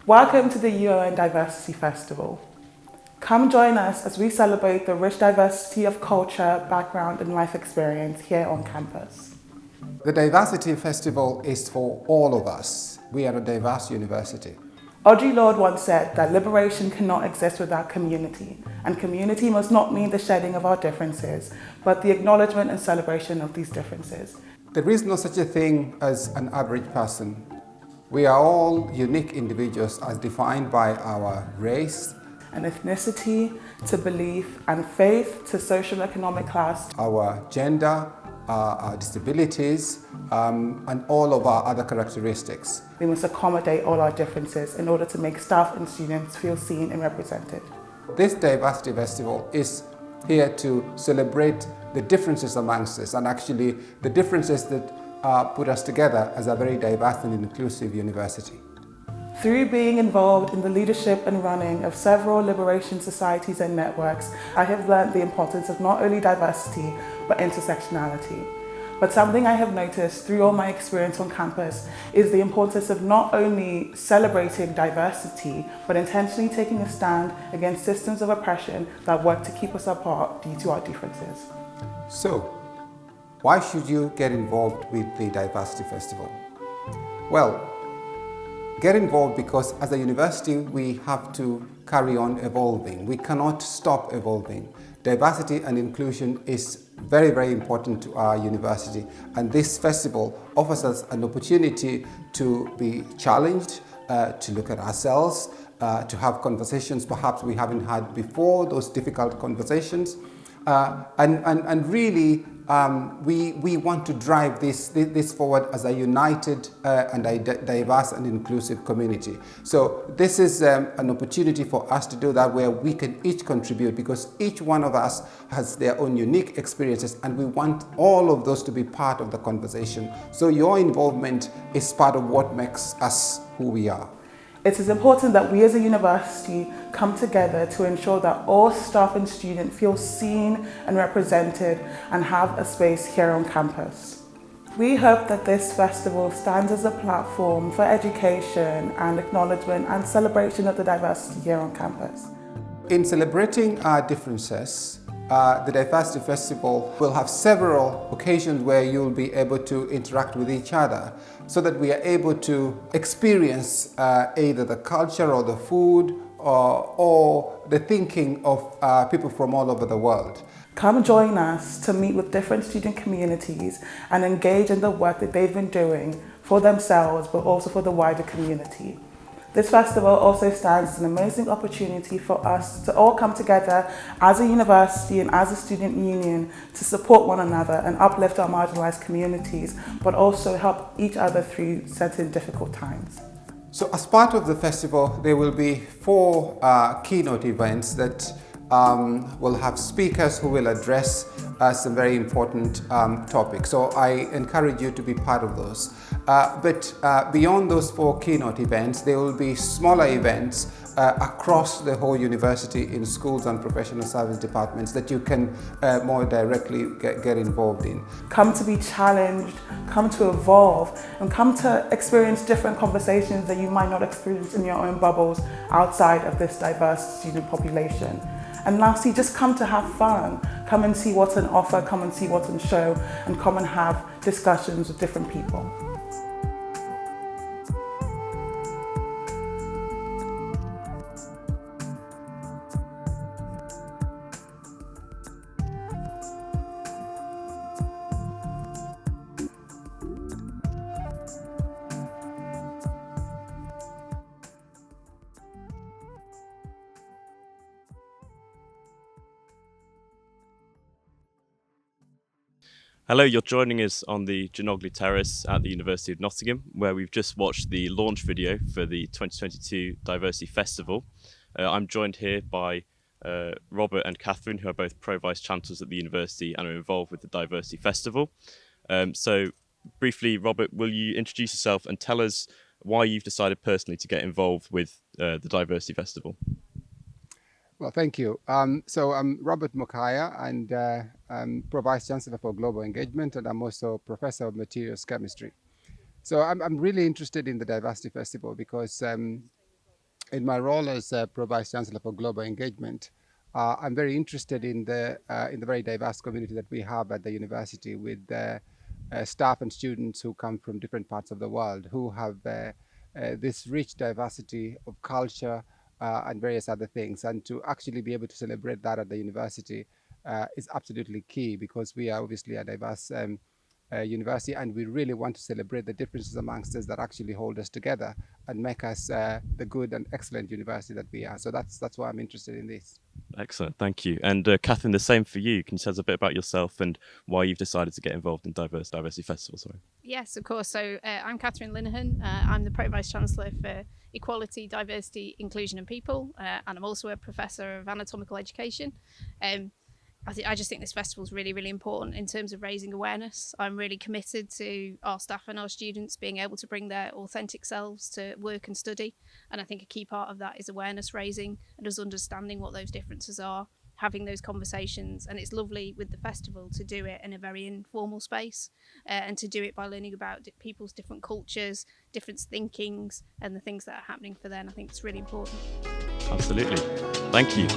Welcome to the UON Diversity Festival. Come join us as we celebrate the rich diversity of culture, background and life experience here on campus. The Diversity Festival is for all of us. We are a diverse university. Audre Lorde once said that liberation cannot exist without community, and community must not mean the shedding of our differences, but the acknowledgement and celebration of these differences. There is no such a thing as an average person. We are all unique individuals as defined by our race, and ethnicity, to belief, and faith, to social economic class, our gender, our disabilities, and all of our other characteristics. We must accommodate all our differences in order to make staff and students feel seen and represented. This Diversity Festival is here to celebrate the differences amongst us, and actually the differences that put us together as a very diverse and inclusive university. Through being involved in the leadership and running of several liberation societies and networks, I have learned the importance of not only diversity, but intersectionality. But something I have noticed through all my experience on campus is the importance of not only celebrating diversity, but intentionally taking a stand against systems of oppression that work to keep us apart due to our differences. So, why should you get involved with the Diversity Festival? Well, get involved because as a university we have to carry on evolving. We cannot stop evolving. Diversity and inclusion is very, very important to our university, and this festival offers us an opportunity to be challenged, to look at ourselves, to have conversations perhaps we haven't had before, those difficult conversations, and really we want to drive this forward as a united and a diverse and inclusive community. So this is an opportunity for us to do that, where we can each contribute, because each one of us has their own unique experiences, and we want all of those to be part of the conversation. So your involvement is part of what makes us who we are. It is important that we as a university come together to ensure that all staff and students feel seen and represented and have a space here on campus. We hope that this festival stands as a platform for education and acknowledgement and celebration of the diversity here on campus. In celebrating our differences, the Diversity Festival will have several occasions where you'll be able to interact with each other, so that we are able to experience either the culture or the food or the thinking of people from all over the world. Come join us to meet with different student communities and engage in the work that they've been doing for themselves, but also for the wider community. This festival also stands as an amazing opportunity for us to all come together as a university and as a student union to support one another and uplift our marginalized communities, but also help each other through certain difficult times. So as part of the festival, there will be 4 keynote events that will have speakers who will address some very important topics. So I encourage you to be part of those. But beyond those 4 keynote events, there will be smaller events across the whole university in schools and professional service departments that you can more directly get involved in. Come to be challenged, come to evolve, and come to experience different conversations that you might not experience in your own bubbles outside of this diverse student population. And lastly, just come to have fun. Come and see what's on offer, come and see what's on show, and come and have discussions with different people. Hello, you're joining us on the Djanogly Terrace at the University of Nottingham, where we've just watched the launch video for the 2022 Diversity Festival. I'm joined here by Robert and Catherine, who are both Pro-Vice Chancellors at the university and are involved with the Diversity Festival. So briefly, Robert, will you introduce yourself and tell us why you've decided personally to get involved with the Diversity Festival? Well, thank you. So I'm Robert Mukaya, and I'm Pro-Vice Chancellor for Global Engagement, and I'm also Professor of Materials Chemistry. So I'm really interested in the Diversity Festival because In my role as Pro Vice Chancellor for Global Engagement, I'm very interested in the very diverse community that we have at the university, with staff and students who come from different parts of the world, who have this rich diversity of culture and various other things. And to actually be able to celebrate that at the university is absolutely key, because we are obviously a diverse university, and we really want to celebrate the differences amongst us that actually hold us together and make us the good and excellent university that we are. So that's why I'm interested in this. Excellent, thank you. And Catherine, the same for you. Can you tell us a bit about yourself and why you've decided to get involved in Diversity Festival? Sorry. Yes, of course. So I'm Catherine Linehan. I'm the Pro Vice Chancellor for Equality, Diversity, Inclusion and People, and I'm also a Professor of Anatomical Education. I just think this festival is really, really important in terms of raising awareness. I'm really committed to our staff and our students being able to bring their authentic selves to work and study. And I think a key part of that is awareness raising and us understanding what those differences are, having those conversations. And it's lovely with the festival to do it in a very informal space and to do it by learning about people's different cultures, different thinkings, and the things that are happening for them. I think it's really important. Absolutely. Thank you.